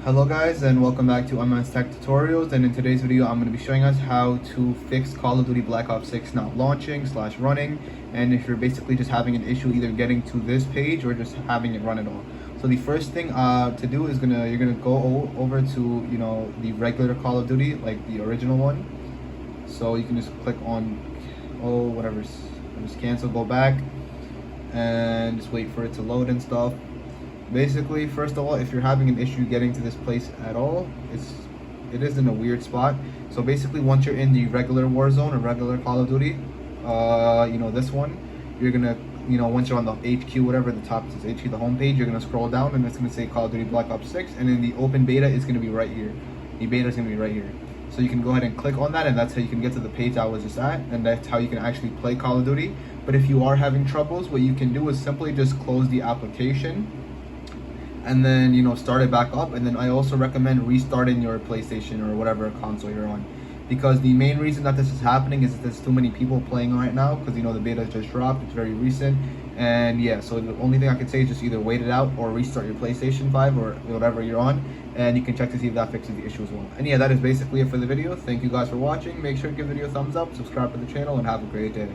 Hello guys, and welcome back to Unman's Tech Tutorials. And in today's video I'm going to be showing us how to fix Call of Duty Black Ops 6 not launching / running, and if you're basically just having an issue either getting to this page or just having it run at all. So the first thing to do is you're gonna go over to the regular Call of Duty, like the original one. So you can just click on just cancel, go back, and just wait for it to load and stuff. Basically, first of all, if you're having an issue getting to this place at all, it is in a weird spot. So basically, once you're in the regular Warzone or regular Call of Duty, this one, you're gonna, once you're on the HQ, whatever the top says HQ, the home page, you're gonna scroll down and it's gonna say Call of Duty Black Ops 6, and then the open beta is gonna be right here. The beta is gonna be right here. So you can go ahead and click on that, and that's how you can get to the page I was just at, and that's how you can actually play Call of Duty. But if you are having troubles, what you can do is simply just close the application and then start it back up. And then I also recommend restarting your PlayStation or whatever console you're on, because the main reason that this is happening is that there's too many people playing right now, because the beta just dropped, it's very recent. And yeah, so the only thing I could say is just either wait it out or restart your PlayStation 5 or whatever you're on, and you can check to see if that fixes the issue as well. And yeah, that is basically it for the video. Thank you guys for watching. Make sure to give the video a thumbs up, subscribe to the channel, and have a great day.